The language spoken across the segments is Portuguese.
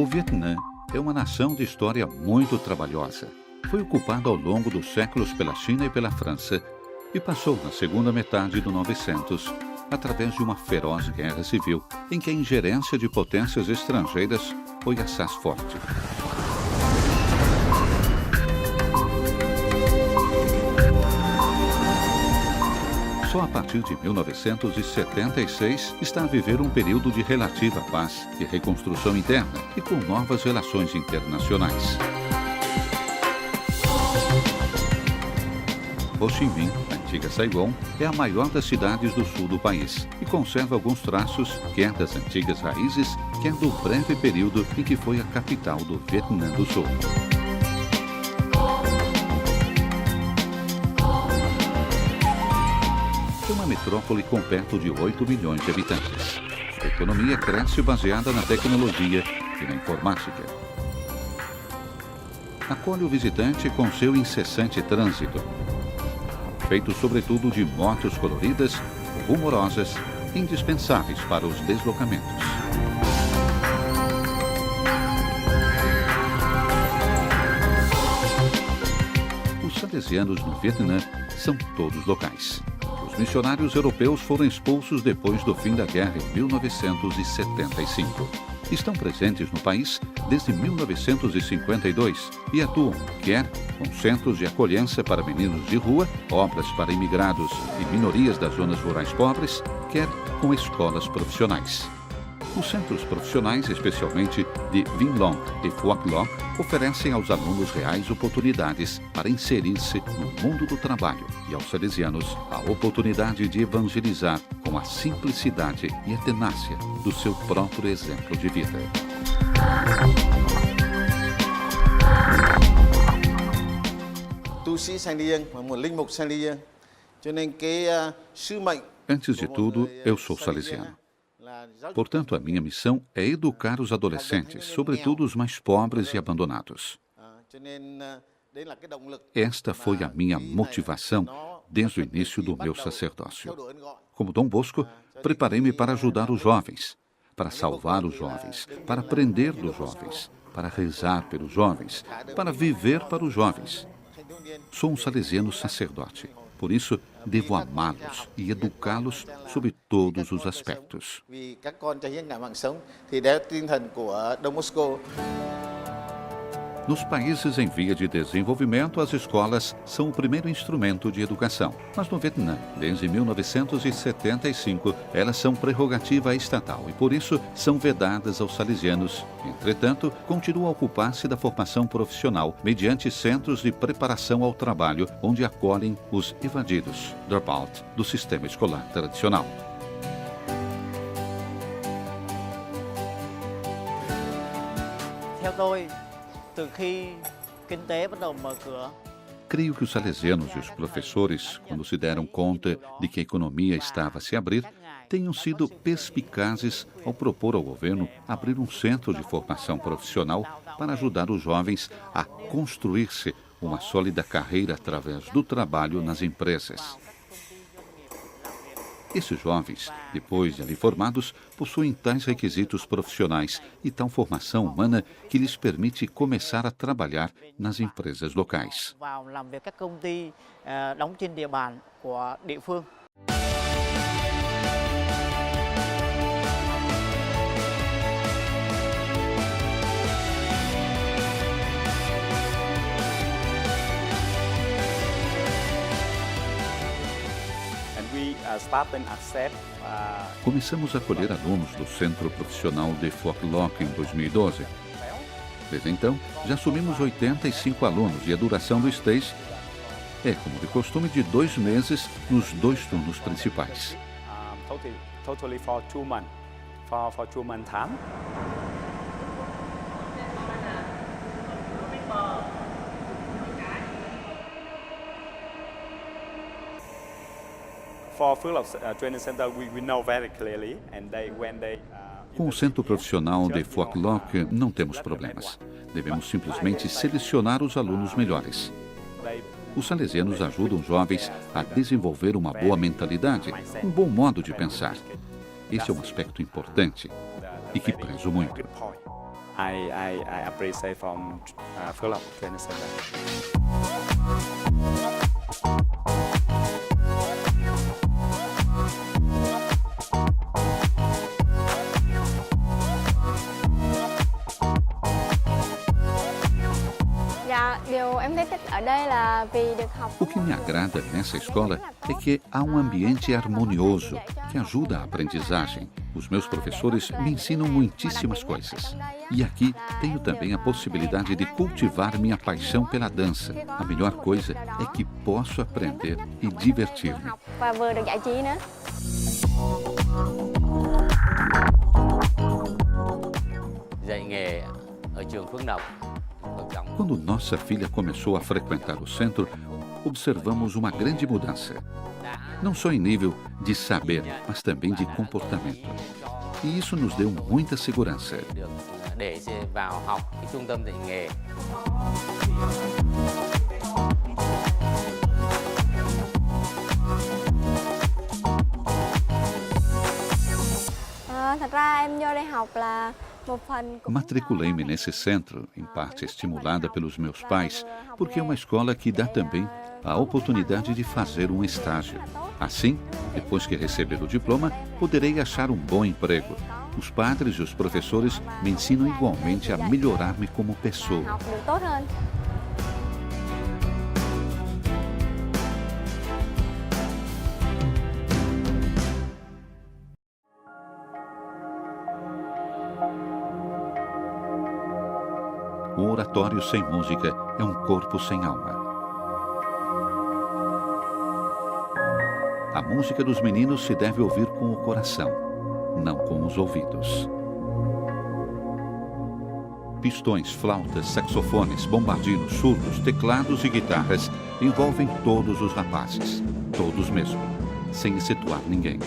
O Vietnã é uma nação de história muito trabalhosa. Foi ocupada ao longo dos séculos pela China e pela França e passou na segunda metade do 900 através de uma feroz guerra civil em que a ingerência de potências estrangeiras foi assaz forte. Só a partir de 1976 está a viver um período de relativa paz e reconstrução interna e com novas relações internacionais. Ho Chi Minh, a antiga Saigon, é a maior das cidades do sul do país e conserva alguns traços, quer das antigas raízes, quer do breve período em que foi a capital do Vietnã do Sul. É uma metrópole com perto de 8 milhões de habitantes. A economia cresce baseada na tecnologia e na informática. Acolhe o visitante com seu incessante trânsito, feito sobretudo de motos coloridas, rumorosas, indispensáveis para os deslocamentos. Os salesianos no Vietnã são todos locais. Os missionários europeus foram expulsos depois do fim da guerra em 1975. Estão presentes no país desde 1952 e atuam, quer com centros de acolhência para meninos de rua, obras para imigrados e minorias das zonas rurais pobres, quer com escolas profissionais. Os centros profissionais, especialmente de Vinh Long e Phuoc Loc, oferecem aos alunos reais oportunidades para inserir-se no mundo do trabalho e aos salesianos a oportunidade de evangelizar com a simplicidade e a tenácia do seu próprio exemplo de vida. Antes de tudo, eu sou salesiano. Portanto, a minha missão é educar os adolescentes, sobretudo os mais pobres e abandonados. Esta foi a minha motivação desde o início do meu sacerdócio. Como Dom Bosco, preparei-me para ajudar os jovens, para salvar os jovens, para aprender dos jovens, para rezar pelos jovens, para viver para os jovens. Sou um salesiano sacerdote. Por isso, devo amá-los e educá-los sob todos os aspectos. Nos países em via de desenvolvimento, as escolas são o primeiro instrumento de educação. Mas no Vietnã, desde 1975, elas são prerrogativa estatal e, por isso, são vedadas aos salesianos. Entretanto, continua a ocupar-se da formação profissional mediante centros de preparação ao trabalho, onde acolhem os evadidos, dropout, do sistema escolar tradicional. Creio que os salesianos e os professores, quando se deram conta de que a economia estava a se abrir, tenham sido perspicazes ao propor ao governo abrir um centro de formação profissional para ajudar os jovens a construir-se uma sólida carreira através do trabalho nas empresas. Esses jovens, depois de ali formados, possuem tais requisitos profissionais e tal formação humana que lhes permite começar a trabalhar nas empresas locais. Começamos a acolher alunos do Centro Profissional de Phuoc Loc em 2012. Desde então, já assumimos 85 alunos e a duração do stage é, como de costume, de 2 meses nos 2 turnos principais. Totally for 2 months. For 2 months time. Com o Centro Profissional de Phuoc Loc não temos problemas. Devemos simplesmente selecionar os alunos melhores. Os salesianos ajudam os jovens a desenvolver uma boa mentalidade, um bom modo de pensar. Esse é um aspecto importante e que prezo muito. I appreciate from Phước Lộc Training Center. Dạ, điều em thấy thích ở đây là vì được học. O que me agrada nessa escola é que há um ambiente harmonioso que ajuda a aprendizagem. Os meus professores me ensinam muitíssimas coisas. E aqui tenho também a possibilidade de cultivar minha paixão pela dança. A melhor coisa é que posso aprender e divertir-me. Và vừa được giải trí nữa. Dạy nghề ở trường Phước Lộc. Quando nossa filha começou a frequentar o centro, observamos uma grande mudança. Não só em nível de saber, mas também de comportamento. E isso nos deu muita segurança. Được để vào học cái trung tâm dạy nghề. Thật ra em vô đây học là một phần cũng Matriculei-me nesse centro, em parte estimulada pelos meus pais, porque é uma escola que dá também a oportunidade de fazer um estágio. Assim, depois que receber o diploma, poderei achar um bom emprego. Os padres e os professores me ensinam igualmente a melhorar-me como pessoa. học được tốt hơn. Um oratório sem música é um corpo sem alma. A música dos meninos se deve ouvir com o coração, não com os ouvidos. Pistões, flautas, saxofones, bombardinos, surdos, teclados e guitarras envolvem todos os rapazes, todos mesmo, sem excetuar ninguém.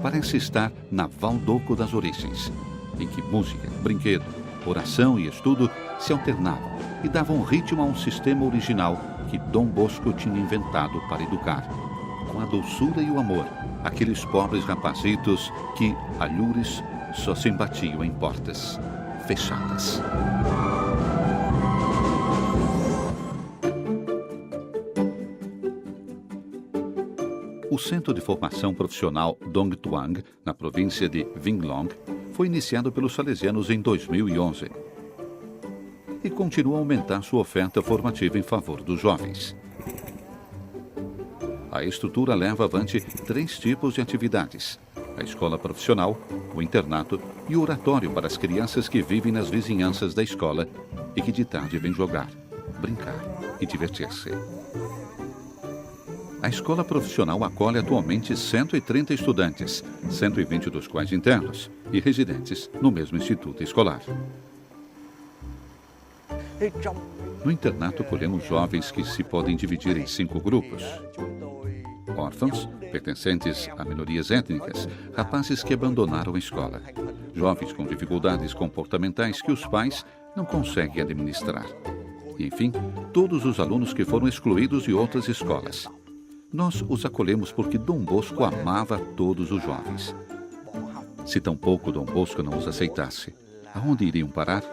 Parece estar na Valdoco das origens, em que música, brinquedo, oração e estudo se alternavam e davam ritmo a um sistema original que Dom Bosco tinha inventado para educar. Com a doçura e o amor, aqueles pobres rapazitos que, alhures, só se embatiam em portas fechadas. O Centro de Formação Profissional Dong Tuang, na província de Vĩnh Long, foi iniciado pelos salesianos em 2011 e continua a aumentar sua oferta formativa em favor dos jovens. A estrutura leva avante 3 tipos de atividades: a escola profissional, o internato e o oratório para as crianças que vivem nas vizinhanças da escola e que de tarde vêm jogar, brincar e divertir-se. A escola profissional acolhe atualmente 130 estudantes, 120 dos quais internos e residentes no mesmo instituto escolar. No internato, acolhemos jovens que se podem dividir em 5 grupos: órfãos, pertencentes a minorias étnicas, rapazes que abandonaram a escola, jovens com dificuldades comportamentais que os pais não conseguem administrar, e, enfim, todos os alunos que foram excluídos de outras escolas. Nós os acolhemos porque Dom Bosco amava todos os jovens. Se tampouco Dom Bosco não os aceitasse, aonde iriam parar?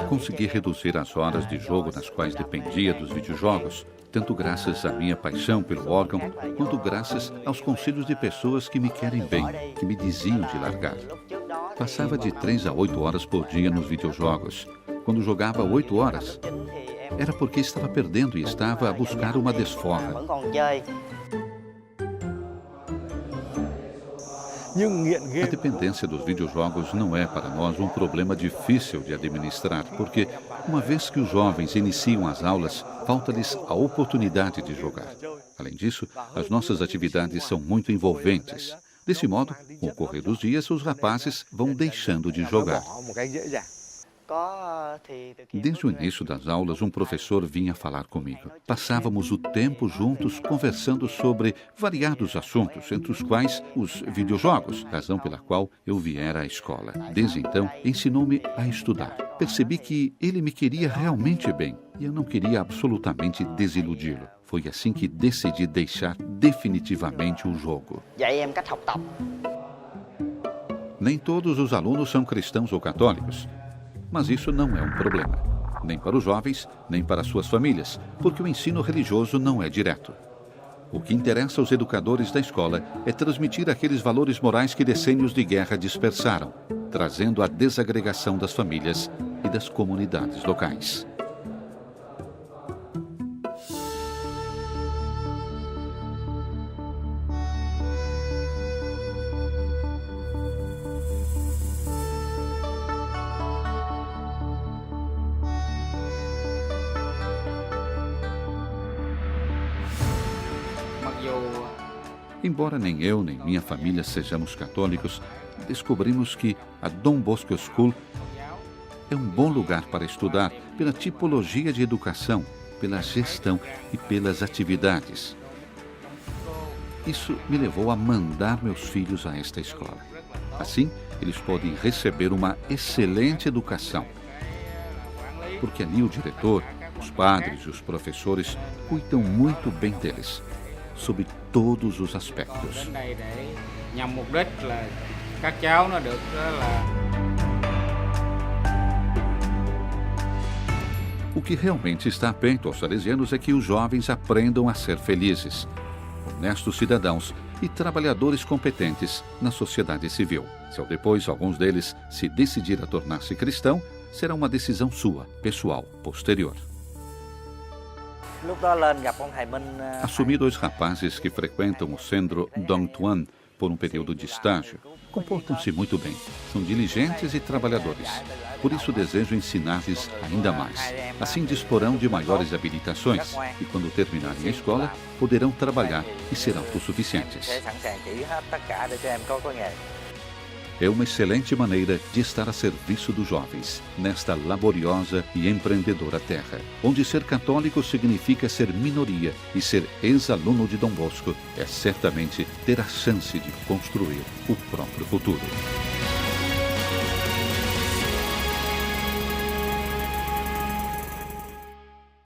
Consegui reduzir as horas de jogo nas quais dependia dos videojogos, tanto graças à minha paixão pelo órgão, quanto graças aos conselhos de pessoas que me querem bem, que me diziam de largar. Passava de 3 a 8 horas por dia nos videojogos. Quando jogava 8 horas, era porque estava perdendo e estava a buscar uma desforra. A dependência dos videojogos não é para nós um problema difícil de administrar, porque, uma vez que os jovens iniciam as aulas, falta-lhes a oportunidade de jogar. Além disso, as nossas atividades são muito envolventes. Desse modo, com o correr dos dias, os rapazes vão deixando de jogar. Desde o início das aulas, um professor vinha falar comigo. Passávamos o tempo juntos conversando sobre variados assuntos, entre os quais os videojogos, razão pela qual eu viera à escola. Desde então, ensinou-me a estudar. Percebi que ele me queria realmente bem e eu não queria absolutamente desiludi-lo. Foi assim que decidi deixar definitivamente o jogo. Nem todos os alunos são cristãos ou católicos. Mas isso não é um problema, nem para os jovens, nem para suas famílias, porque o ensino religioso não é direto. O que interessa aos educadores da escola é transmitir aqueles valores morais que decênios de guerra dispersaram, trazendo a desagregação das famílias e das comunidades locais. Embora nem eu nem minha família sejamos católicos, descobrimos que a Dom Bosco School é um bom lugar para estudar pela tipologia de educação, pela gestão e pelas atividades. Isso me levou a mandar meus filhos a esta escola. Assim, eles podem receber uma excelente educação, porque ali o diretor, os padres e os professores cuidam muito bem deles, sob todos os aspectos. O que realmente está atento aos salesianos é que os jovens aprendam a ser felizes, honestos cidadãos e trabalhadores competentes na sociedade civil. Se ao depois alguns deles se decidir a tornar-se cristão, será uma decisão sua, pessoal, posterior. Assumi 2 rapazes que frequentam o centro Dong Tuan por um período de estágio. Comportam-se muito bem, são diligentes e trabalhadores. Por isso desejo ensinar-lhes ainda mais. Assim disporão de maiores habilitações e quando terminarem a escola, poderão trabalhar e ser autossuficientes. É uma excelente maneira de estar a serviço dos jovens, nesta laboriosa e empreendedora terra, onde ser católico significa ser minoria e ser ex-aluno de Dom Bosco é certamente ter a chance de construir o próprio futuro.